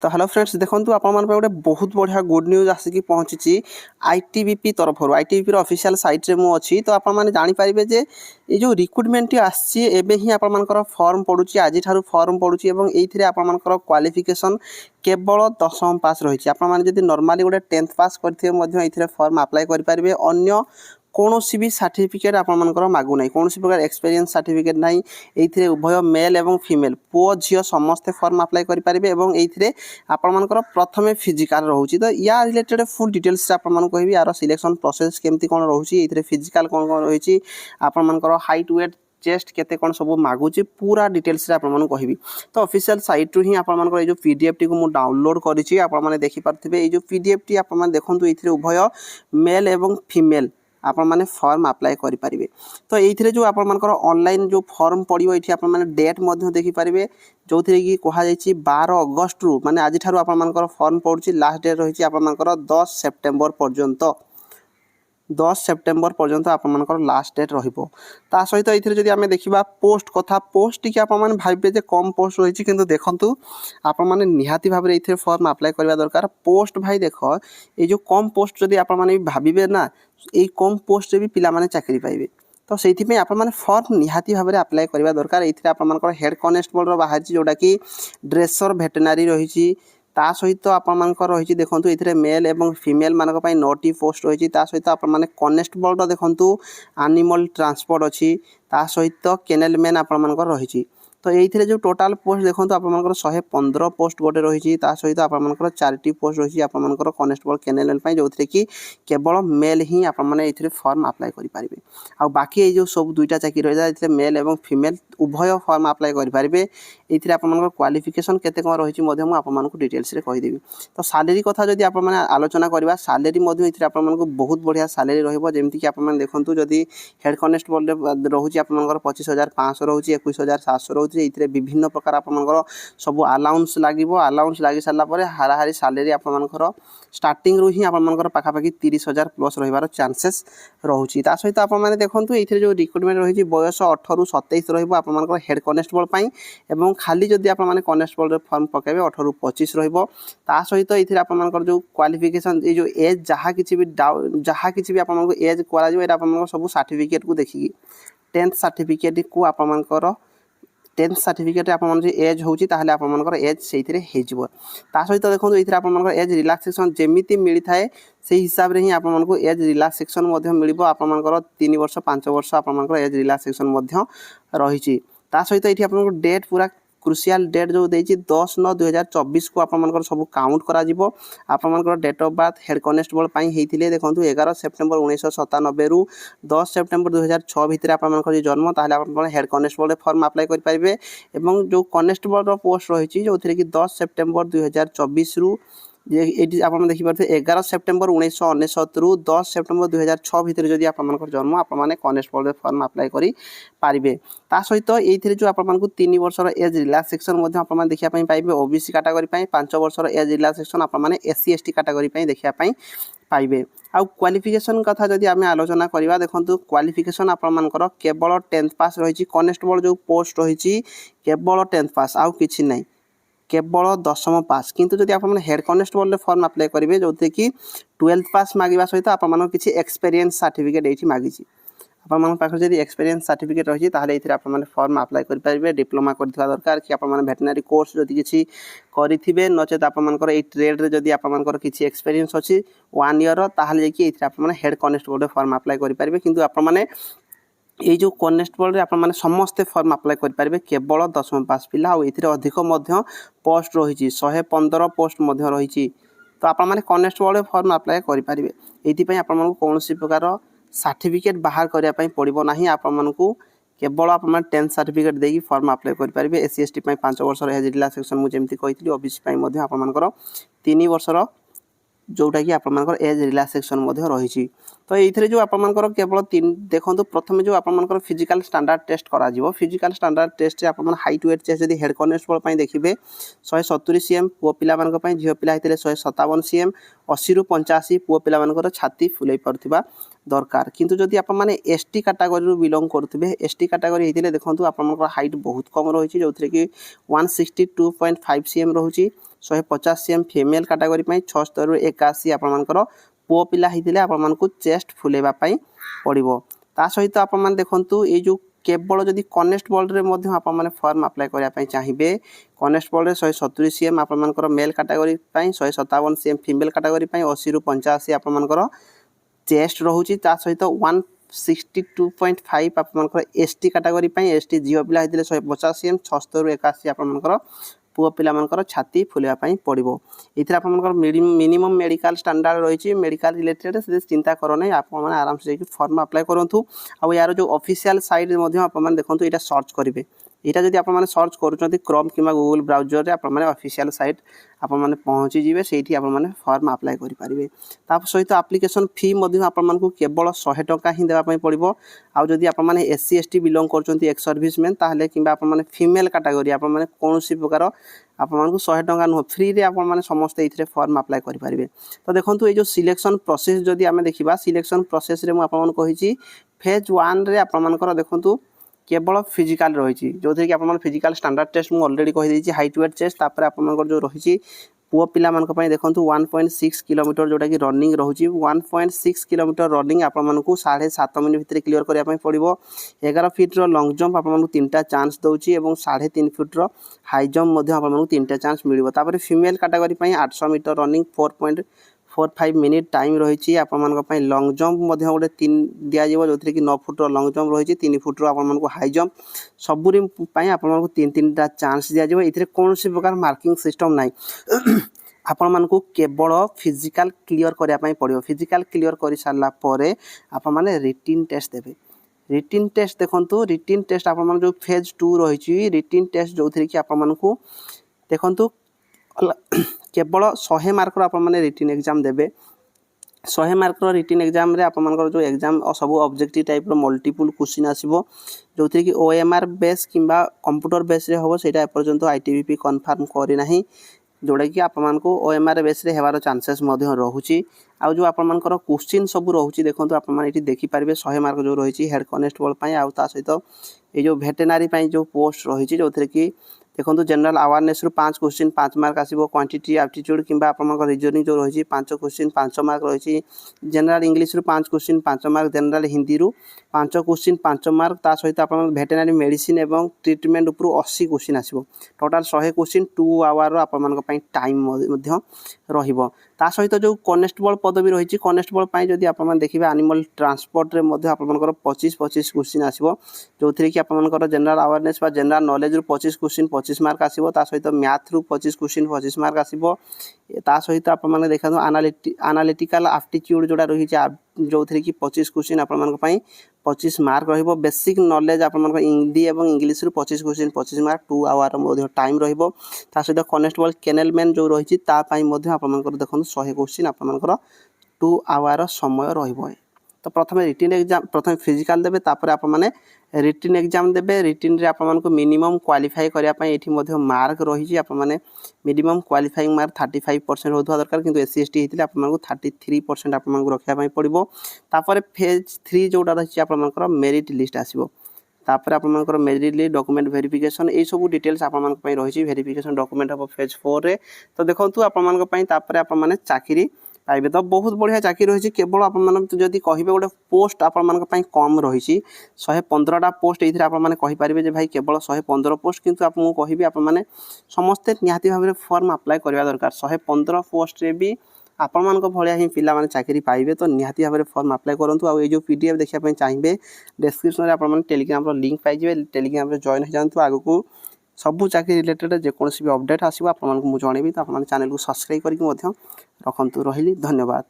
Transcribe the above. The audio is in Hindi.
तो हेलो फ्रेंड्स देखो आप गोटे बहुत बढ़िया गुड न्यूज आसिक पहुंची आईटीबीपी तरफ आईटीबीपी ऑफिशियल साइट रे मु अच्छी तो आपने जानीपारे जे ये जो रिक्रुटमेंट आसबे ही आपर फॉर्म पड़ुची आज फॉर्म पड़ुची ये आपर क्वालिफिकेशन केवल 10वीं पास रही आपड़ी नॉर्मली गोटे 10th पास करते फॉर्म अप्लाई करेंगे अन्य कौन भी सर्टिफिकेट आपर मागु ना कौन प्रकार एक्सपीरियंस सर्टिफिकेट ना ये उभय मेल एवं फीमेल पुओ झील समस्ते फॉर्म अप्लाई करेंगे ये आपर प्रथम फिजिकाल रोचे तो या रिलेटेड फुल डिटेल्स आपको कहि यार सिलेक्शन प्रोसेस केमती कौन रोचे ये फिजिकाल कौन कौन रही आपर हाइट वेट चेस्ट केते कौन सब मागुची पूरा डिटेल्स आपको कहि तो ऑफिशियल साइट रु ही आपर जो पीडीएफ टी को डाउनलोड करी आपने देखिपारे ये जो पीडीएफ टी आप देखो ये उभय मेल एवं फीमेल आपण माने फॉर्म अप्लाई करि परिबे तो एइथिरे जो आपण मानकर ऑनलाइन जो फॉर्म पड़िबो एठी आपण माने डेट मध्ये देखि परिबे जोथिरे की कहा जायछि 12 अगस्त रु माने आज ठारु आपण मानकर फॉर्म पड़ुछि लास्ट डेट रहिछि आपण मानकर 10 सेप्टेम्बर पर्यंत 10 सेप्टेम्बर पर्यंत आपर लास्ट डेट रहिबो ता सहित एथिरे जदि आमे देखिबा पोस्ट कथा पोस्ट टी आपण माने भाबे जे कम पोस्ट रहिछि किंतु देखंतु आपण माने निहाती भाबरे एथिरे फॉर्म अप्लाई करबा दरकार पोस्ट भाई देखो ए जो कम पोस्ट जदि आपण माने भाबिबे ना ए कम पोस्ट रे भी पिला माने चाकरी पाइबे तो से आपने फॉर्म निहाती भाव में अप्लाई करवा दरकार ये आपर हेड कनेस्टेबल बाहर जोटा कि ड्रेसर भेटेनारी रही ता सहित आपर रही देखो ये मेल एवं फीमेल मान 9टी पोस्ट रही सहित आप कनेस्टेबल देखो एनिमल ट्रांसपोर्ट अच्छी ता सहित केनेल मैन आपर रही तो ये जो टोटाल पोस्ट देखो आपर 115 पोस्ट गोटे रही सहित आपर 4टी पोस्ट रही आपर कनेस्टेबल केनेल जो कि केवल मेल ही आपने फॉर्म अप्लाई करेंगे आ बाकी ये जो सब दुईटा चाकरी रही है मेल एवं फीमेल उभय फॉर्म अप्लाई करेंगे ये आपर क्वालिफिकेशन केते कौन रही आपको डिटेल्स कहीदेवी तो सैलरी कथा जब आप आलोचना करवा सैलरी आपको बहुत बढ़िया सैलरी रही आप देखो जदि हेड कनेस्टेबल रोचे आप 25,500 रोचे 21,700 रोचे ये विभिन्न प्रकार आपर सब अलाउंस लगे अलाउंस लगी सारापर हाराहारी सैलरी आपर स्टार्टिंग रू ही आपर पाखापाखि 30,000 प्लस रही चांसेस रोचे सहित आपने देखो ये जो रिक्रुटमेंट रही बयस 18 ରୁ 27 रहा हेड कनेस्टेबल एवं खाली जदि आप कनेस्टेबल फॉर्म पकेबे 18 ରୁ 25 रहा सहित ये आपर जो क्वालिफिकेशन ये जो एज जहाँ किसी भी आपको एज कर सब सर्टिफिकेट को देखिए 10th सर्टिफिकेट को आपर 10th सर्टिफिकेट आप एज होची ताहले आपर एज से सहित देखो ये आपर एज रिलैक्सेशन जमीती मिलता है से हिसाब से ही आपको एज रिलैक्सेशन मिल आपर 3 वर्ष 5 वर्ष आपर एज रिलैक्सेशन रही सहित ये आपको डेट पूरा क्रुशियल डेट जो देती 10/9/2024 को आपर सब काउंट कर date of birth head constable होते देखो 11 सेप्टेम्बर 1997 ରୁ 10 सेप्टेम्बर 2006 भितर आपर जन्म ताहले आप हेड कनेस्टेबल फॉर्म अप्लाई करेंगे जो कनेस्टेबल पोस्ट रही जो कि 10 सेप्टेम्बर 2024 ରୁ ये आप देखिए 11 सेप्टेम्बर 1999 ରୁ 10 सेप्टेम्बर 2006 भितर जदि आप जन्म आपने कनेस्टेबल फॉर्म अप्लाई करेंगे सहित ये जो आपको 3 वर्षर एज रिलैक्सेशन आप देखा पाइबे ओबीसी कैटेगरी 5 वर्षर एज रिलैक्सेशन आपने एससी एसटी कैटेगरी देखा पाइबे आउ क्वालिफिकेशन कथा जदि आम आलोचना करवा देखो क्वालिफिकेशन आपर केवल 10th पास रही कनेस्टेबल जो पोस्ट रही केवल 10th पास आउ कि नहीं केवल 10वीं पास किंतु जदि आप हेड कनेस्टेबल फॉर्म अप्लाई करेंगे जो कि 12th पास मांगा सहित आप किसी एक्सपीरियंस सर्टिफिकेट ये मागिची पाखे जब एक्सपीरियंस सर्टिफिकेट रही है आपने फॉर्म अप्लाई करेंगे डिप्लोमा करथिबा दरकार कि आपने वेटरनरी कोर्स जदि किसी करेंगे नचेत आपर ये ट्रेड जदि आपर किसी एक्सपीरियंस अच्छी 1 ईयर ताहले आपने हेड कनेस्टेबल फॉर्म अप्लाई करेंगे किंतु आपने ये जो कनेस्टेबल आपने समस्ते फॉर्म अप्लाई करेंगे केवल 10वीं पास पिला और ये अधिक पोस्ट रही 115 पोस्ट रही तो आपने कनेस्टेबल फॉर्म अप्लाई करेंगे ये आपको कौन प्रकार सर्टिफिकेट बाहर करने पड़ो ना आपको केवल आप 10th सर्टिफिकेट देकी फॉर्म अप्लाई करेंगे एससी एसटी 5 वर्षर एज रिलैक्सेशन मुझे कही ओबीसी आपर 3 वर्षर जोटा कि आपर एज रिलैक्सेशन रही तो ये जो आपर केवल देखो प्रथम जो आपर फिजिकल स्टैंडर्ड टेस्ट करा फिजिकल स्टैंडर्ड टेस्ट आप हाइट वेट चेस्ट जब हेड कनेस्टेबल देखिए 170 cm पुओ पिला झील पिला 157 cm 80 ରୁ 85 पुओ पिला छाती फुलाई पार्थिबा दरकार किंतु जदि आप एसटी कैटेगरी बिलोंग करते एसटी कैटेगरी होते देखो आप हाइट बहुत कम रही जो कि 162.5 cm रही 150 cm फीमेल कैटेगरी 76 ରୁ 81 आपमनकर पुओ पिला हितिले आपमनकु चेस्ट फुलेबा पड़िबो। ता सहित आपमन देखंतु ए जो केवल जदि कनेस्टेबल रे मध्य आपमन फॉर्म अप्लाई करिया पई चाहिबे कनेस्टेबल रे 170 cm आपमनकर male category 157 cm female category 80 ରୁ 85 आपमनकर चेस्ट रहुची। ता सहित 162.5 आपमनकर एसटी कैटेगरी एसटी झियो पिला हितिले 150 cm 76 ରୁ 81 आपमनकर पुओ पिला मनकर छाती फुलिया पड़ो। इथे आपमनकर मिनिमम मेडिकल स्टैंडर्ड रही मेडिकल रिलेटेड से चिंता करो नहीं आप आराम से फॉर्म अप्लाई करूँ। आ यार जो ऑफिशियल साइट आप देखो यहाँ सर्च करेंगे यहाँ जब आप सर्च करुँच क्रोम कि गूगल ब्राउजर रे आपने ऑफिशियल साइट आपने पहुँची जाए से आपने फॉर्म अप्लाई करेंगे। सहित एप्लिकेशन फी आपको केवल 100 टंका ही देवाई पड़ो। आदि आपने SC ST बिलोंग कर एक्स सर्विसमैन ताहले कि आपने फीमेल कैटेगरी आपने कौन प्रकार आपको 100 टंका नुह फ्री रे आपने समस्त ये फॉर्म अप्लाई करेंगे। तो देखो ये जो सिलेक्शन प्रोसेस जदि आम देखा सिलेक्शन प्रोसेस रे मुझे फेज 1 रे आपमनकर देखो केवल फिजिकल रही जो थी कि आप फिजिकल स्टैंडर्ड टेस्ट मुझे अलरेडी कहीदे हाइट वेट चेस्ट तापर आपमनकर जो रही पुओ पिला देखो 1.6 किलोमीटर जोटा कि रनिंग रोचे 1.6 किलोमीटर रनिंग आपको 7.5 मिनट भितर क्लीयर करने पड़ो। 11 फीट लॉन्ग जंप आपको 3टा चांस दूसरी और 3.5 फीट हाई जंप आपको 3टा चांस मिल। Female category 800 metre running 4.45 minute time रही आपको लॉन्ग जंप गोटे 3 दिज्व जो थी कि 9 फुट लॉन्ग जंप रही 3 फुट आपको हाई जंप सबुरी आपको 3-3टा चांस दिज्व। ये कौन प्रकार मार्किंग सिस्टम ना आपण मानकु केवल फिजिकल क्लियर करने पड़ो। फिजिकल क्लियर कर सारा आप रिटिन टेस्ट देवे। रिटिन टेस्ट देखो रिटिन टेस्ट आप जो फेज 2 रही रिटिन टेस्ट जो थी कि आपको देखो केवल 100 मार्कर आपने रिटिन एग्जाम देवे। 100 मार्कर रिटिन एग्जाम रे आपमनकर जो एग्जाम सब ऑब्जेक्टिव टाइप मल्टीपल क्वेश्चन आसीबो जो थी कि OMR बेस किंबा कंप्यूटर बेस रे होबो सेटा एपर्यंत ITBP कन्फर्म करी नाही जोड़ा कि आपको OMR बेस रे हेबार चांसेस रोचे। आ जो आपमनकर क्वेश्चन सब रोचे देखो आपने देखिपारे 100 मार्क जो रही हेड कनेस्टेबल आ सहित ये जो वेटेरिनरी जो पोस्ट रही जो थी कि देखो जनरल अवेयरनेस रु 5 क्वेश्चन 5 मार्क आसो क्वांटिटी एप्टीट्यूड किंबा आप रीजनिंग जो रही 5 क्वेश्चन 5 मार्क रही। जनरल इंग्लिश रु 5 क्वेश्चन 5 मार्क जनरल हिंदी रु 5 क्वेश्चन 5 मार्क ता सहित आप वेटेरिनरी मेडिसिन एवं ट्रीटमेंट उपर 80 क्वेश्चन आसो टोटाल 100 क्वेश्चन 2 आवर आप टाइम रहिबो। ता सहित जो कनेस्टेबल पदवी रही कनेस्टेबल जदि आप देखिए एनिमल ट्रांसपोर्ट रे आपंकर 25-25 क्वेश्चन आसो जो थी कि आपंकर जनरल अवेयरनेस जनरल नॉलेज रु 25 क्वेश्चन 25 मार्क आसो सहित मैथ रु 25 क्वेश्चन 25 मार्क आसो सहित आप देखा एनालिटिकल एप्टीट्यूड जोड़ा रही जो थी कि 25 क्वेश्चन आप 25 मार्क रहिबो। बेसिक नॉलेज आप हिंदी और इंग्लिश रु 25 क्वेश्चन 25 मार्क 2 आवर टाइम रहिबो। ता सहित कनेस्टेबल केनेलमैन जो रही आप देखो 100 क्वेश्चन आपंकर 2 आवर समय रहिबो। तो प्रथम रिटिन एग्जाम प्रथम फिजिकल देवे तापर आप रिटिन एग्जाम देवे। रिटिन रे आपको मिनिमम क्वालिफाई करने ये मार्क रही आप मिनिमम क्वालिफाइंग मार्क 35% होता दरकार किंतु SC ST होते आपको 33% आपको रखापी पड़ो। तापर फेज 3 जोटा रही आपंकर मेरिट लिस्ट आसो तापर आपंकर मेरिट लिस्ट डॉक्यूमेंट वेरिफिकेशन ये सब डिटेल्स आप रही वेरिफिकेशन डॉक्यूमेंट हम फेज 4 रे। तो देखो आप चाकरी पाइबे। तो बहुत बढ़िया चाकरी रही केवल आपदी कहे गोटे पोस्ट आपण कम रही 115टा पोस्ट ये आपरे भाई केवल 115 पोस्ट किंतु आपको कहि आपने समस्ते निहाती भाव फॉर्म अप्लाई करवा दरकार 115 पोस्ट रे भी आपण भाया ही पिला माने चाकरी पाइबे। तो निहाती भाव फॉर्म अप्लाई करूँ। आ जो PDF देखा चाहिए डिस्क्रिप्शन में आप टेलीग्राम लिंक पाइबे टेलीग्राम जॉइन हो जातु आगू सबू चाकरी रिलेटेड जेकोसी भी अपडेट आसो आपको मुझे जनइबी। तो आप चैनल को सब्सक्राइब करके रखु रही। धन्यवाद।